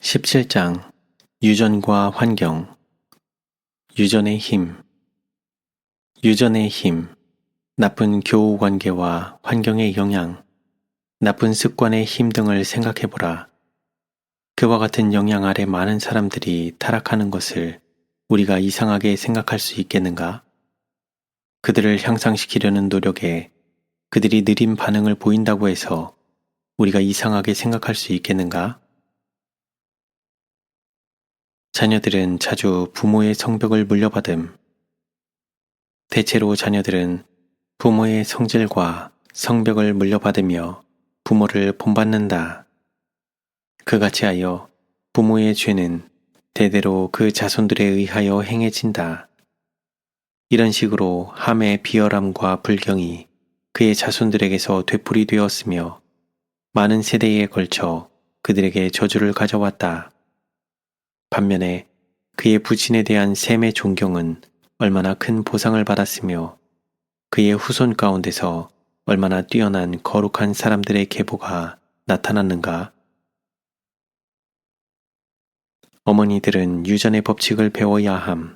17장 유전과 환경. 유전의 힘. 유전의 힘. 나쁜 교우 관계와 환경의 영향, 나쁜 습관의 힘 등을 생각해보라. 그와 같은 영향 아래 많은 사람들이 타락하는 것을 우리가 이상하게 생각할 수 있겠는가? 그들을 향상시키려는 노력에 그들이 느린 반응을 보인다고 해서 우리가 이상하게 생각할 수 있겠는가? 자녀들은 자주 부모의 성벽을 물려받음. 대체로 자녀들은 부모의 성질과 성벽을 물려받으며 부모를 본받는다. 그같이 하여 부모의 죄는 대대로 그 자손들에 의하여 행해진다. 이런 식으로 함의 비열함과 불경이 그의 자손들에게서 되풀이되었으며 많은 세대에 걸쳐 그들에게 저주를 가져왔다. 반면에 그의 부친에 대한 셈의 존경은 얼마나 큰 보상을 받았으며 그의 후손 가운데서 얼마나 뛰어난 거룩한 사람들의 계보가 나타났는가? 어머니들은 유전의 법칙을 배워야 함.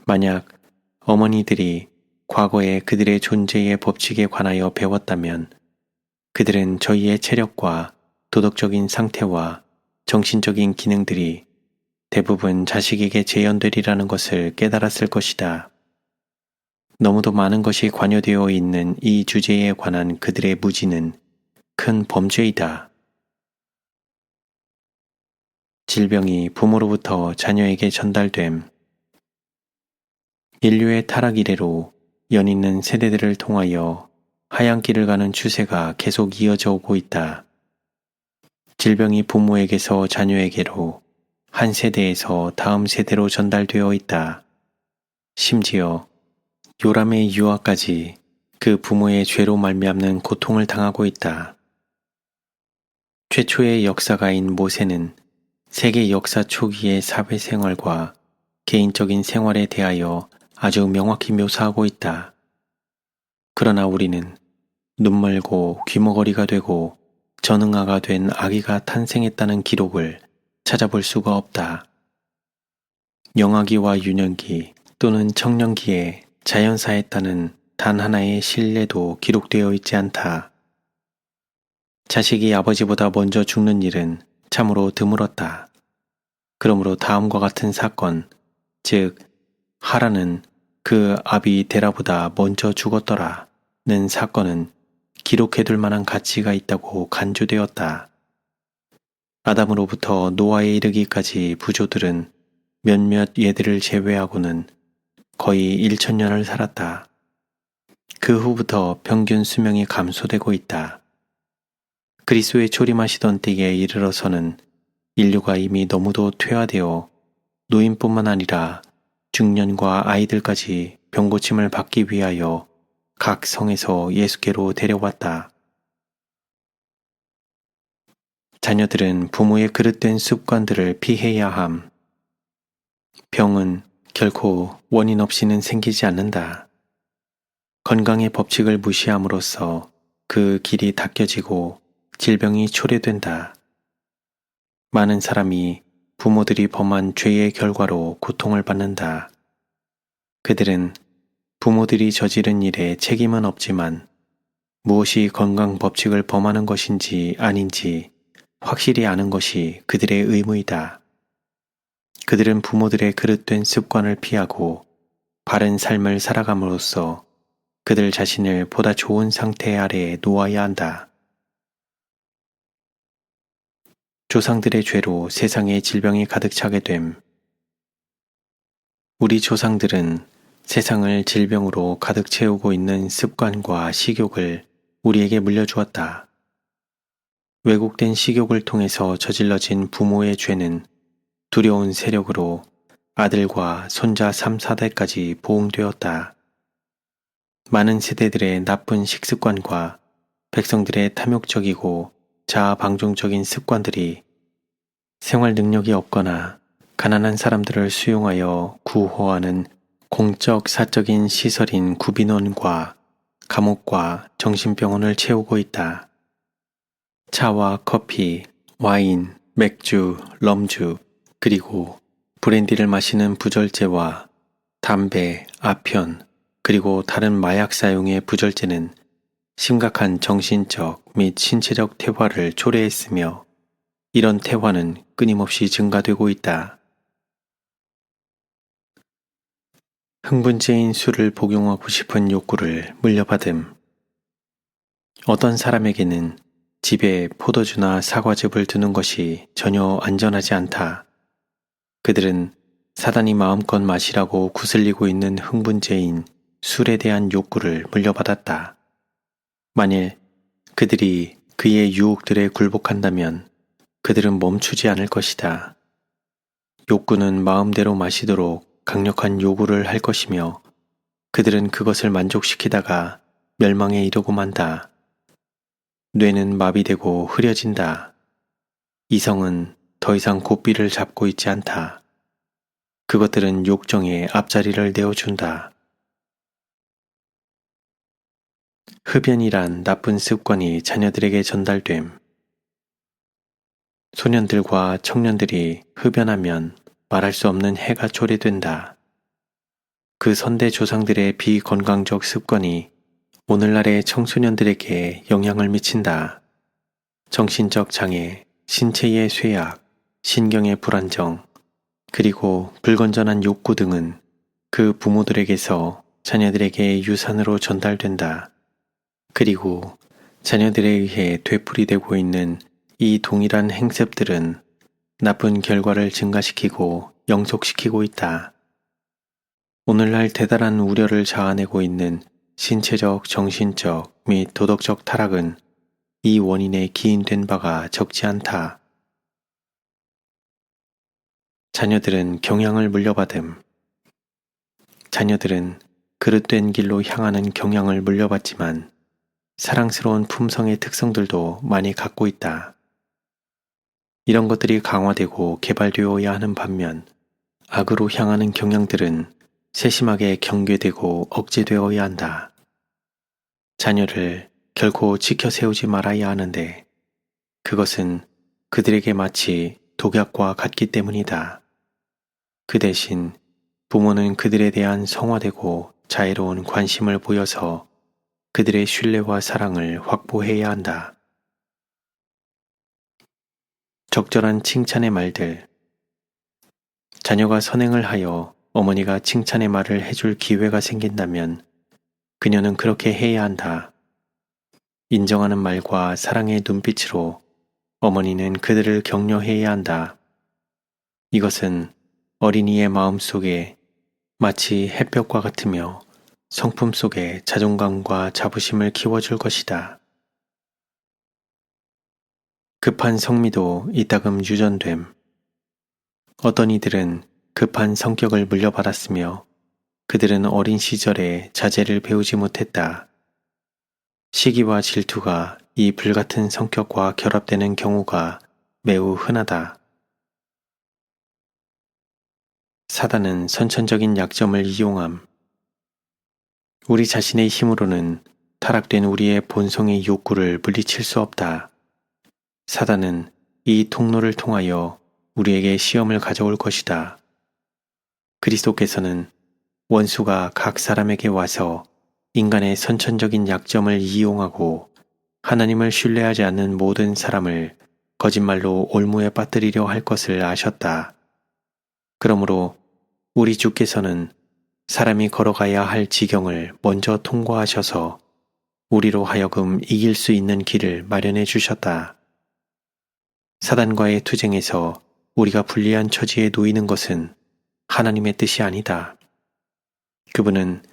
만약 어머니들이 과거에 그들의 존재의 법칙에 관하여 배웠다면 그들은 저희의 체력과 도덕적인 상태와 정신적인 기능들이 대부분 자식에게 재현되리라는 것을 깨달았을 것이다. 너무도 많은 것이 관여되어 있는 이 주제에 관한 그들의 무지는 큰 범죄이다. 질병이 부모로부터 자녀에게 전달됨. 인류의 타락 이래로 연있는 세대들을 통하여 하얀 길을 가는 추세가 계속 이어져 오고 있다. 질병이 부모에게서 자녀에게로, 한 세대에서 다음 세대로 전달되어 있다. 심지어 요람의 유아까지 그 부모의 죄로 말미암는 고통을 당하고 있다. 최초의 역사가인 모세는 세계 역사 초기의 사회생활과 개인적인 생활에 대하여 아주 명확히 묘사하고 있다. 그러나 우리는 눈멀고 귀머거리가 되고 전응아가 된 아기가 탄생했다는 기록을 찾아볼 수가 없다. 영아기와 유년기 또는 청년기에 자연사했다는 단 하나의 신뢰도 기록되어 있지 않다. 자식이 아버지보다 먼저 죽는 일은 참으로 드물었다. 그러므로 다음과 같은 사건, 즉 하라는 그 아비 데라보다 먼저 죽었더라는 사건은 기록해둘 만한 가치가 있다고 간주되었다. 아담으로부터 노아에 이르기까지 부조들은 몇몇 예들을 제외하고는 거의 1000년을 살았다. 그 후부터 평균 수명이 감소되고 있다. 그리스도의 초림하시던 때에 이르러서는 인류가 이미 너무도 퇴화되어 노인뿐만 아니라 중년과 아이들까지 병고침을 받기 위하여 각 성에서 예수께로 데려왔다. 자녀들은 부모의 그릇된 습관들을 피해야 함. 병은 결코 원인 없이는 생기지 않는다. 건강의 법칙을 무시함으로써 그 길이 닦여지고 질병이 초래된다. 많은 사람이 부모들이 범한 죄의 결과로 고통을 받는다. 그들은 부모들이 저지른 일에 책임은 없지만 무엇이 건강 법칙을 범하는 것인지 아닌지 확실히 아는 것이 그들의 의무이다. 그들은 부모들의 그릇된 습관을 피하고 바른 삶을 살아감으로써 그들 자신을 보다 좋은 상태 아래에 놓아야 한다. 조상들의 죄로 세상에 질병이 가득 차게 됨. 우리 조상들은 세상을 질병으로 가득 채우고 있는 습관과 식욕을 우리에게 물려주었다. 왜곡된 식욕을 통해서 저질러진 부모의 죄는 두려운 세력으로 아들과 손자 3, 4대까지 보응되었다. 많은 세대들의 나쁜 식습관과 백성들의 탐욕적이고 자아방종적인 습관들이 생활 능력이 없거나 가난한 사람들을 수용하여 구호하는 공적 사적인 시설인 구빈원과 감옥과 정신병원을 채우고 있다. 차와 커피, 와인, 맥주, 럼주, 그리고 브랜디를 마시는 부절제와 담배, 아편, 그리고 다른 마약 사용의 부절제는 심각한 정신적 및 신체적 퇴화를 초래했으며 이런 퇴화는 끊임없이 증가되고 있다. 흥분제인 술을 복용하고 싶은 욕구를 물려받음. 어떤 사람에게는 집에 포도주나 사과즙을 두는 것이 전혀 안전하지 않다. 그들은 사단이 마음껏 마시라고 구슬리고 있는 흥분제인 술에 대한 욕구를 물려받았다. 만일 그들이 그의 유혹들에 굴복한다면 그들은 멈추지 않을 것이다. 욕구는 마음대로 마시도록 강력한 요구를 할 것이며 그들은 그것을 만족시키다가 멸망에 이르고 만다. 뇌는 마비되고 흐려진다. 이성은 더 이상 고삐를 잡고 있지 않다. 그것들은 욕정의 앞자리를 내어준다. 흡연이란 나쁜 습관이 자녀들에게 전달됨. 소년들과 청년들이 흡연하면 말할 수 없는 해가 초래된다. 그 선대 조상들의 비건강적 습관이 오늘날의 청소년들에게 영향을 미친다. 정신적 장애, 신체의 쇠약, 신경의 불안정, 그리고 불건전한 욕구 등은 그 부모들에게서 자녀들에게 유산으로 전달된다. 그리고 자녀들에 의해 되풀이되고 있는 이 동일한 행습들은 나쁜 결과를 증가시키고 영속시키고 있다. 오늘날 대단한 우려를 자아내고 있는 신체적, 정신적 및 도덕적 타락은 이 원인에 기인된 바가 적지 않다. 자녀들은 경향을 물려받음. 자녀들은 그릇된 길로 향하는 경향을 물려받지만 사랑스러운 품성의 특성들도 많이 갖고 있다. 이런 것들이 강화되고 개발되어야 하는 반면 악으로 향하는 경향들은 세심하게 경계되고 억제되어야 한다. 자녀를 결코 지켜 세우지 말아야 하는데 그것은 그들에게 마치 독약과 같기 때문이다. 그 대신 부모는 그들에 대한 성화되고 자애로운 관심을 보여서 그들의 신뢰와 사랑을 확보해야 한다. 적절한 칭찬의 말들. 자녀가 선행을 하여 어머니가 칭찬의 말을 해줄 기회가 생긴다면 그녀는 그렇게 해야 한다. 인정하는 말과 사랑의 눈빛으로 어머니는 그들을 격려해야 한다. 이것은 어린이의 마음 속에 마치 햇볕과 같으며 성품 속에 자존감과 자부심을 키워줄 것이다. 급한 성미도 이따금 유전됨. 어떤 이들은 급한 성격을 물려받았으며 그들은 어린 시절에 자제를 배우지 못했다. 시기와 질투가 이 불같은 성격과 결합되는 경우가 매우 흔하다. 사단은 선천적인 약점을 이용함. 우리 자신의 힘으로는 타락된 우리의 본성의 욕구를 물리칠 수 없다. 사단은 이 통로를 통하여 우리에게 시험을 가져올 것이다. 그리스도께서는 원수가 각 사람에게 와서 인간의 선천적인 약점을 이용하고 하나님을 신뢰하지 않는 모든 사람을 거짓말로 올무에 빠뜨리려 할 것을 아셨다. 그러므로 우리 주께서는 사람이 걸어가야 할 지경을 먼저 통과하셔서 우리로 하여금 이길 수 있는 길을 마련해 주셨다. 사단과의 투쟁에서 우리가 불리한 처지에 놓이는 것은 하나님의 뜻이 아니다. 그분은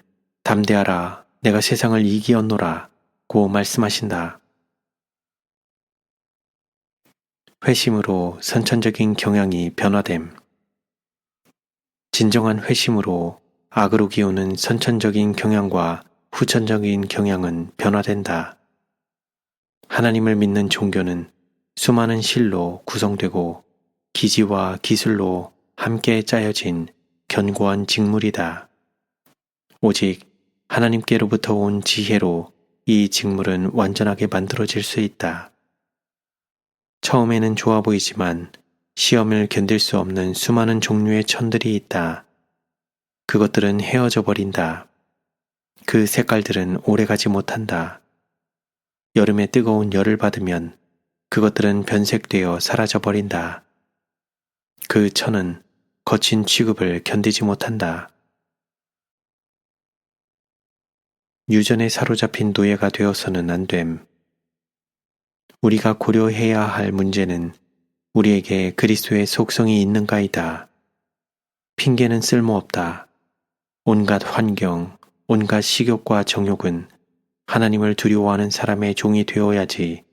담대하라, 내가 세상을 이기었노라 고 말씀하신다. 회심으로 선천적인 경향이 변화됨. 진정한 회심으로 악으로 기우는 선천적인 경향과 후천적인 경향은 변화된다. 하나님을 믿는 종교는 수많은 실로 구성되고 기지와 기술로 함께 짜여진 견고한 직물이다. 오직 하나님께로부터 온 지혜로 이 직물은 완전하게 만들어질 수 있다. 처음에는 좋아 보이지만 시험을 견딜 수 없는 수많은 종류의 천들이 있다. 그것들은 헤어져 버린다. 그 색깔들은 오래가지 못한다. 여름에 뜨거운 열을 받으면 그것들은 변색되어 사라져 버린다. 그 천은 거친 취급을 견디지 못한다. 유전에 사로잡힌 노예가 되어서는 안 됨. 우리가 고려해야 할 문제는 우리에게 그리스도의 속성이 있는가이다. 핑계는 쓸모없다. 온갖 환경, 온갖 식욕과 정욕은 하나님을 두려워하는 사람의 종이 되어야지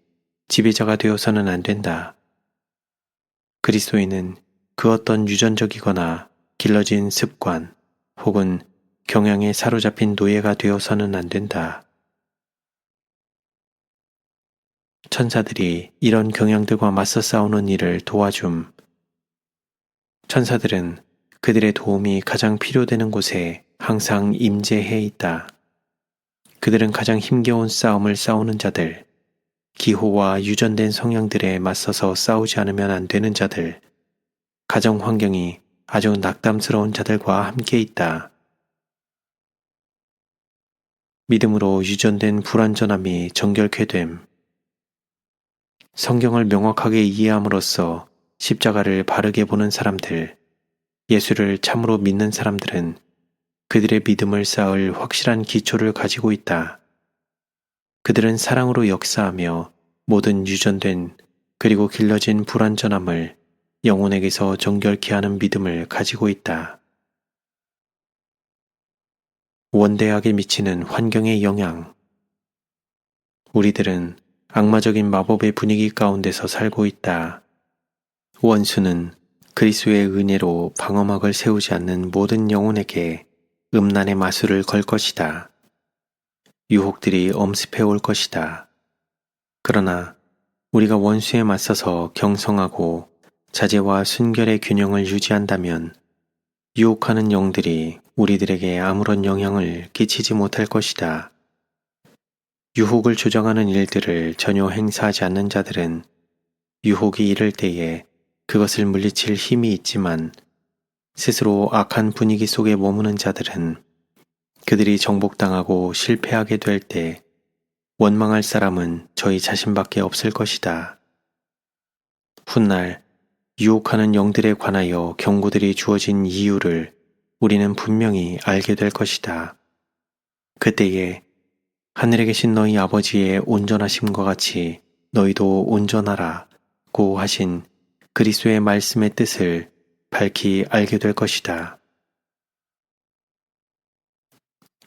지배자가 되어서는 안 된다. 그리스도인은 그 어떤 유전적이거나 길러진 습관 혹은 경향에 사로잡힌 노예가 되어서는 안 된다. 천사들이 이런 경향들과 맞서 싸우는 일을 도와줌. 천사들은 그들의 도움이 가장 필요되는 곳에 항상 임재해 있다. 그들은 가장 힘겨운 싸움을 싸우는 자들, 기호와 유전된 성향들에 맞서서 싸우지 않으면 안 되는 자들, 가정 환경이 아주 낙담스러운 자들과 함께 있다. 믿음으로 유전된 불완전함이 정결케 됨. 성경을 명확하게 이해함으로써 십자가를 바르게 보는 사람들, 예수를 참으로 믿는 사람들은 그들의 믿음을 쌓을 확실한 기초를 가지고 있다. 그들은 사랑으로 역사하며 모든 유전된 그리고 길러진 불완전함을 영혼에게서 정결케 하는 믿음을 가지고 있다. 원대하게 미치는 환경의 영향. 우리들은 악마적인 마법의 분위기 가운데서 살고 있다. 원수는 그리스도의 은혜로 방어막을 세우지 않는 모든 영혼에게 음란의 마술을 걸 것이다. 유혹들이 엄습해 올 것이다. 그러나 우리가 원수에 맞서서 경성하고 자제와 순결의 균형을 유지한다면 유혹하는 영들이 우리들에게 아무런 영향을 끼치지 못할 것이다. 유혹을 조장하는 일들을 전혀 행사하지 않는 자들은 유혹이 이를 때에 그것을 물리칠 힘이 있지만 스스로 악한 분위기 속에 머무는 자들은 그들이 정복당하고 실패하게 될 때 원망할 사람은 저희 자신밖에 없을 것이다. 훗날 유혹하는 영들에 관하여 경고들이 주어진 이유를 우리는 분명히 알게 될 것이다. 그때에 하늘에 계신 너희 아버지의 온전하심과 같이 너희도 온전하라 고 하신 그리스도의 말씀의 뜻을 밝히 알게 될 것이다.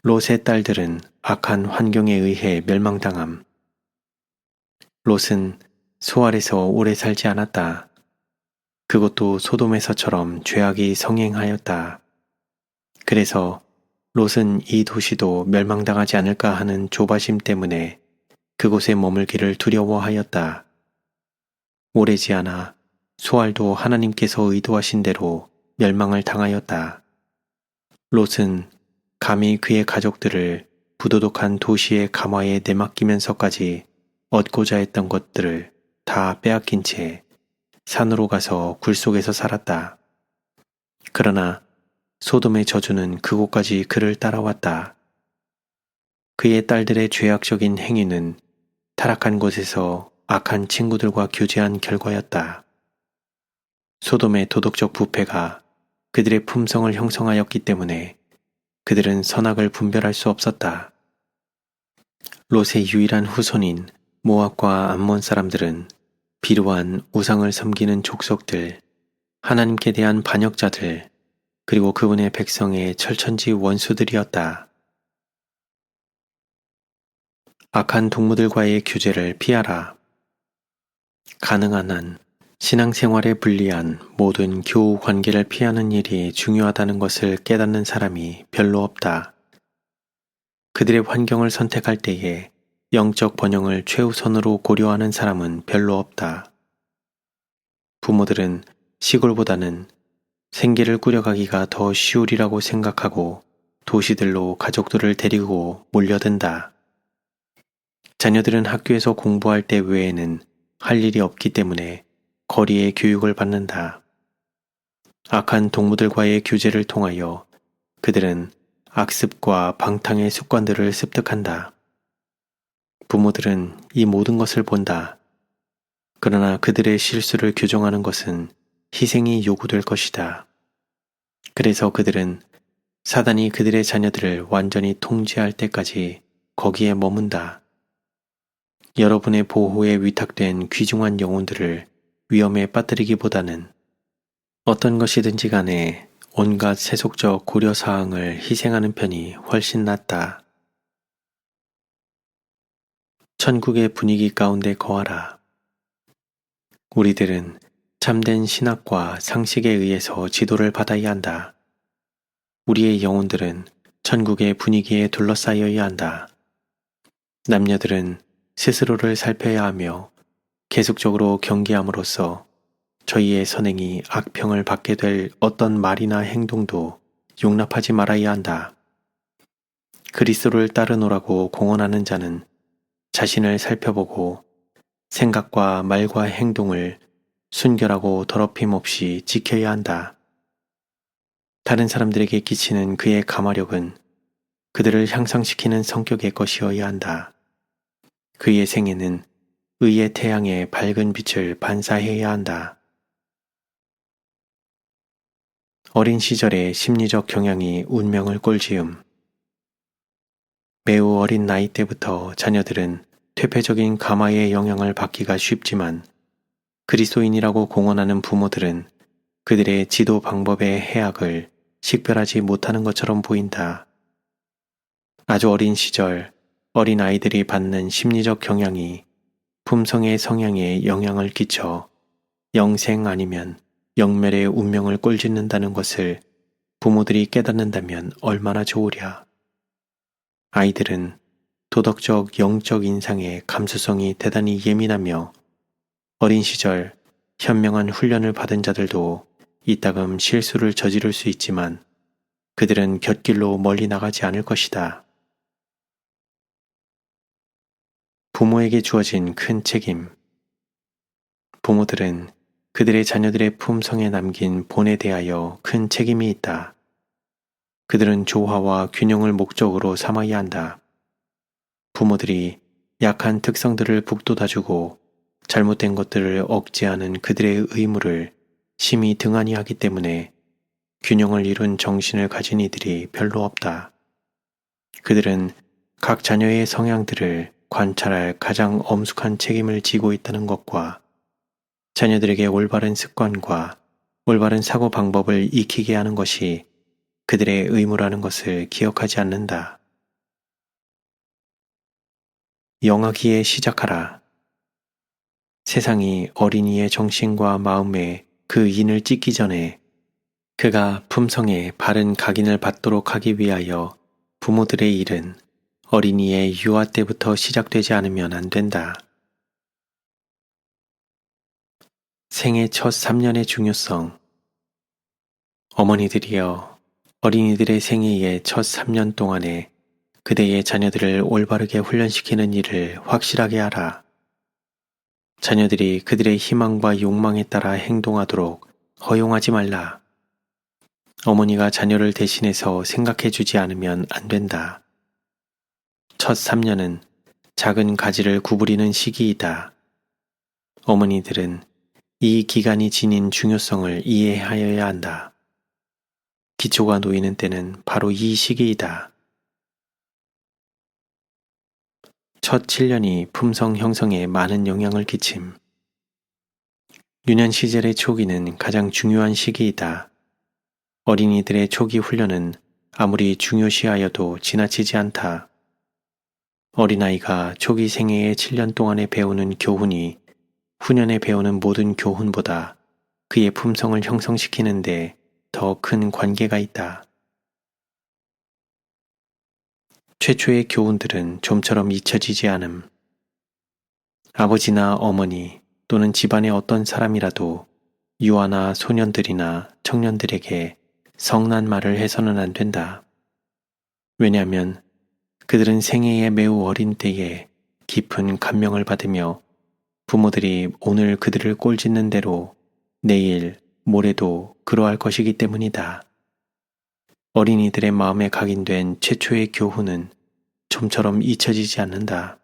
롯의 딸들은 악한 환경에 의해 멸망당함. 롯은 소알에서 오래 살지 않았다. 그것도 소돔에서처럼 죄악이 성행하였다. 그래서 롯은 이 도시도 멸망당하지 않을까 하는 조바심 때문에 그곳에 머물기를 두려워하였다. 오래지 않아 소알도 하나님께서 의도하신 대로 멸망을 당하였다. 롯은 감히 그의 가족들을 부도덕한 도시의 감화에 내맡기면서까지 얻고자 했던 것들을 다 빼앗긴 채 산으로 가서 굴 속에서 살았다. 그러나 소돔의 저주는 그곳까지 그를 따라왔다. 그의 딸들의 죄악적인 행위는 타락한 곳에서 악한 친구들과 교제한 결과였다. 소돔의 도덕적 부패가 그들의 품성을 형성하였기 때문에 그들은 선악을 분별할 수 없었다. 롯의 유일한 후손인 모압과 암몬 사람들은 비루한 우상을 섬기는 족속들, 하나님께 대한 반역자들, 그리고 그분의 백성의 철천지 원수들이었다. 악한 동무들과의 교제를 피하라. 가능한 한 신앙생활에 불리한 모든 교우 관계를 피하는 일이 중요하다는 것을 깨닫는 사람이 별로 없다. 그들의 환경을 선택할 때에 영적 번영을 최우선으로 고려하는 사람은 별로 없다. 부모들은 시골보다는 생계를 꾸려가기가 더 쉬우리라고 생각하고 도시들로 가족들을 데리고 몰려든다. 자녀들은 학교에서 공부할 때 외에는 할 일이 없기 때문에 거리의 교육을 받는다. 악한 동무들과의 교제를 통하여 그들은 악습과 방탕의 습관들을 습득한다. 부모들은 이 모든 것을 본다. 그러나 그들의 실수를 교정하는 것은 희생이 요구될 것이다. 그래서 그들은 사단이 그들의 자녀들을 완전히 통제할 때까지 거기에 머문다. 여러분의 보호에 위탁된 귀중한 영혼들을 위험에 빠뜨리기보다는 어떤 것이든지 간에 온갖 세속적 고려사항을 희생하는 편이 훨씬 낫다. 천국의 분위기 가운데 거하라. 우리들은 참된 신학과 상식에 의해서 지도를 받아야 한다. 우리의 영혼들은 천국의 분위기에 둘러싸여야 한다. 남녀들은 스스로를 살펴야 하며 계속적으로 경계함으로써 저희의 선행이 악평을 받게 될 어떤 말이나 행동도 용납하지 말아야 한다. 그리스도를 따르노라고 공언하는 자는 자신을 살펴보고 생각과 말과 행동을 순결하고 더럽힘 없이 지켜야 한다. 다른 사람들에게 끼치는 그의 가마력은 그들을 향상시키는 성격의 것이어야 한다. 그의 생애는 의의 태양의 밝은 빛을 반사해야 한다. 어린 시절의 심리적 경향이 운명을 꼴지음. 매우 어린 나이 때부터 자녀들은 퇴폐적인 가마의 영향을 받기가 쉽지만 그리스도인이라고 공언하는 부모들은 그들의 지도 방법의 해악을 식별하지 못하는 것처럼 보인다. 아주 어린 시절 어린 아이들이 받는 심리적 경향이 품성의 성향에 영향을 끼쳐 영생 아니면 영멸의 운명을 꼴짓는다는 것을 부모들이 깨닫는다면 얼마나 좋으랴. 아이들은 도덕적 영적 인상의 감수성이 대단히 예민하며 어린 시절 현명한 훈련을 받은 자들도 이따금 실수를 저지를 수 있지만 그들은 곁길로 멀리 나가지 않을 것이다. 부모에게 주어진 큰 책임. 부모들은 그들의 자녀들의 품성에 남긴 본에 대하여 큰 책임이 있다. 그들은 조화와 균형을 목적으로 삼아야 한다. 부모들이 약한 특성들을 북돋아주고 잘못된 것들을 억제하는 그들의 의무를 심히 등한히 하기 때문에 균형을 이룬 정신을 가진 이들이 별로 없다. 그들은 각 자녀의 성향들을 관찰할 가장 엄숙한 책임을 지고 있다는 것과 자녀들에게 올바른 습관과 올바른 사고 방법을 익히게 하는 것이 그들의 의무라는 것을 기억하지 않는다. 영하기에 시작하라. 세상이 어린이의 정신과 마음에 그 인을 찢기 전에 그가 품성에 바른 각인을 받도록 하기 위하여 부모들의 일은 어린이의 유아 때부터 시작되지 않으면 안 된다. 생애 첫 3년의 중요성. 어머니들이여, 어린이들의 생애의 첫 3년 동안에 그대의 자녀들을 올바르게 훈련시키는 일을 확실하게 하라. 자녀들이 그들의 희망과 욕망에 따라 행동하도록 허용하지 말라. 어머니가 자녀를 대신해서 생각해 주지 않으면 안 된다. 첫 3년은 작은 가지를 구부리는 시기이다. 어머니들은 이 기간이 지닌 중요성을 이해하여야 한다. 기초가 놓이는 때는 바로 이 시기이다. 첫 7년이 품성 형성에 많은 영향을 끼침. 유년 시절의 초기는 가장 중요한 시기이다. 어린이들의 초기 훈련은 아무리 중요시하여도 지나치지 않다. 어린아이가 초기 생애의 7년 동안에 배우는 교훈이 후년에 배우는 모든 교훈보다 그의 품성을 형성시키는데 더 큰 관계가 있다. 최초의 교훈들은 좀처럼 잊혀지지 않음. 아버지나 어머니 또는 집안의 어떤 사람이라도 유아나 소년들이나 청년들에게 성난 말을 해서는 안 된다. 왜냐하면 그들은 생애의 매우 어린 때에 깊은 감명을 받으며 부모들이 오늘 그들을 꼴짓는 대로 내일, 모레도 그러할 것이기 때문이다. 어린이들의 마음에 각인된 최초의 교훈은 좀처럼 잊혀지지 않는다.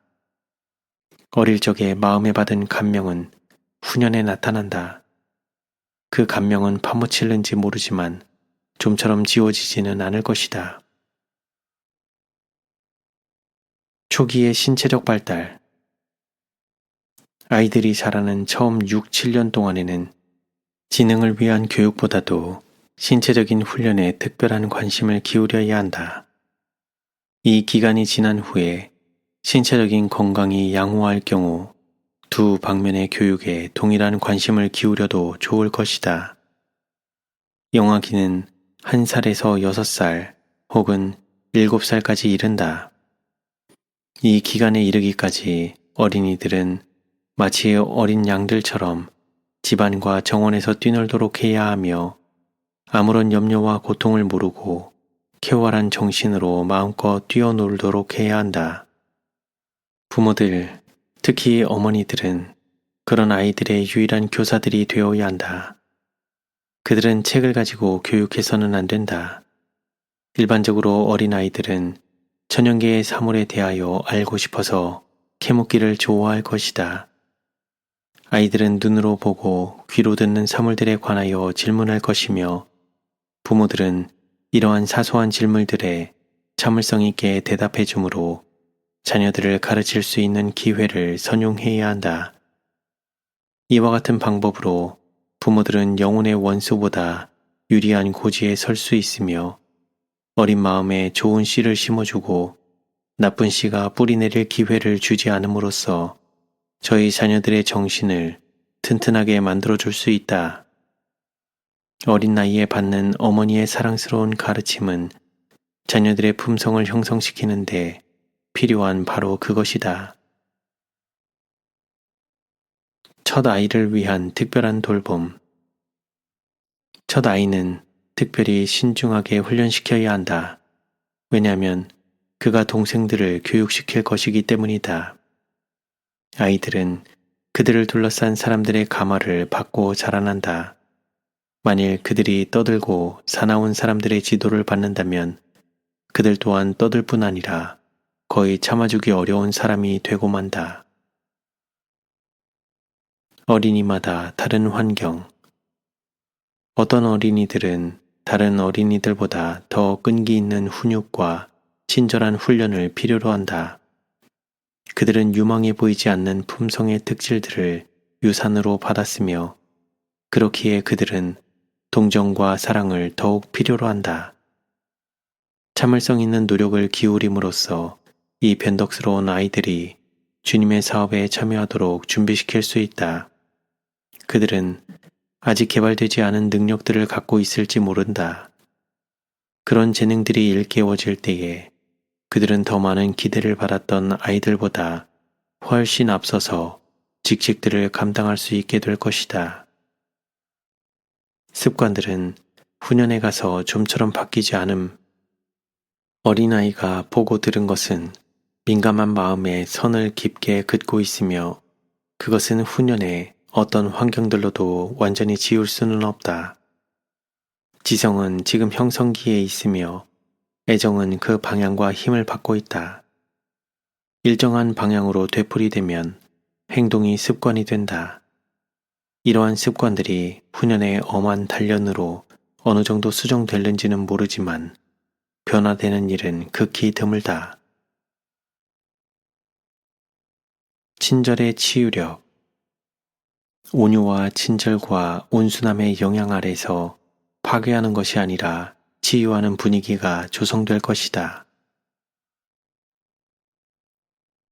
어릴 적에 마음에 받은 감명은 후년에 나타난다. 그 감명은 파묻힐는지 모르지만 좀처럼 지워지지는 않을 것이다. 초기의 신체적 발달. 아이들이 자라는 처음 6, 7년 동안에는 지능을 위한 교육보다도 신체적인 훈련에 특별한 관심을 기울여야 한다. 이 기간이 지난 후에 신체적인 건강이 양호할 경우 두 방면의 교육에 동일한 관심을 기울여도 좋을 것이다. 영아기는 1살에서 6살 혹은 7살까지 이른다. 이 기간에 이르기까지 어린이들은 마치 어린 양들처럼 집안과 정원에서 뛰놀도록 해야 하며 아무런 염려와 고통을 모르고 쾌활한 정신으로 마음껏 뛰어놀도록 해야 한다. 부모들, 특히 어머니들은 그런 아이들의 유일한 교사들이 되어야 한다. 그들은 책을 가지고 교육해서는 안 된다. 일반적으로 어린아이들은 천연계의 사물에 대하여 알고 싶어서 캐묻기를 좋아할 것이다. 아이들은 눈으로 보고 귀로 듣는 사물들에 관하여 질문할 것이며 부모들은 이러한 사소한 질문들에 참을성 있게 대답해 주므로 자녀들을 가르칠 수 있는 기회를 선용해야 한다. 이와 같은 방법으로 부모들은 영혼의 원수보다 유리한 고지에 설 수 있으며 어린 마음에 좋은 씨를 심어주고 나쁜 씨가 뿌리내릴 기회를 주지 않음으로써 저희 자녀들의 정신을 튼튼하게 만들어줄 수 있다. 어린 나이에 받는 어머니의 사랑스러운 가르침은 자녀들의 품성을 형성시키는데 필요한 바로 그것이다. 첫 아이를 위한 특별한 돌봄. 첫 아이는 특별히 신중하게 훈련시켜야 한다. 왜냐하면 그가 동생들을 교육시킬 것이기 때문이다. 아이들은 그들을 둘러싼 사람들의 감화를 받고 자라난다. 만일 그들이 떠들고 사나운 사람들의 지도를 받는다면 그들 또한 떠들 뿐 아니라 거의 참아주기 어려운 사람이 되고 만다. 어린이마다 다른 환경. 어떤 어린이들은 다른 어린이들보다 더 끈기 있는 훈육과 친절한 훈련을 필요로 한다. 그들은 유망해 보이지 않는 품성의 특질들을 유산으로 받았으며 그렇기에 그들은 동정과 사랑을 더욱 필요로 한다. 참을성 있는 노력을 기울임으로써 이 변덕스러운 아이들이 주님의 사업에 참여하도록 준비시킬 수 있다. 그들은 아직 개발되지 않은 능력들을 갖고 있을지 모른다. 그런 재능들이 일깨워질 때에 그들은 더 많은 기대를 받았던 아이들보다 훨씬 앞서서 직책들을 감당할 수 있게 될 것이다. 습관들은 후년에 가서 좀처럼 바뀌지 않음. 어린아이가 보고 들은 것은 민감한 마음에 선을 깊게 긋고 있으며 그것은 후년에 어떤 환경들로도 완전히 지울 수는 없다. 지성은 지금 형성기에 있으며 애정은 그 방향과 힘을 받고 있다. 일정한 방향으로 되풀이되면 행동이 습관이 된다. 이러한 습관들이 후년의 엄한 단련으로 어느 정도 수정될는지는 모르지만 변화되는 일은 극히 드물다. 친절의 치유력. 온유와 친절과 온순함의 영향 아래서 파괴하는 것이 아니라 치유하는 분위기가 조성될 것이다.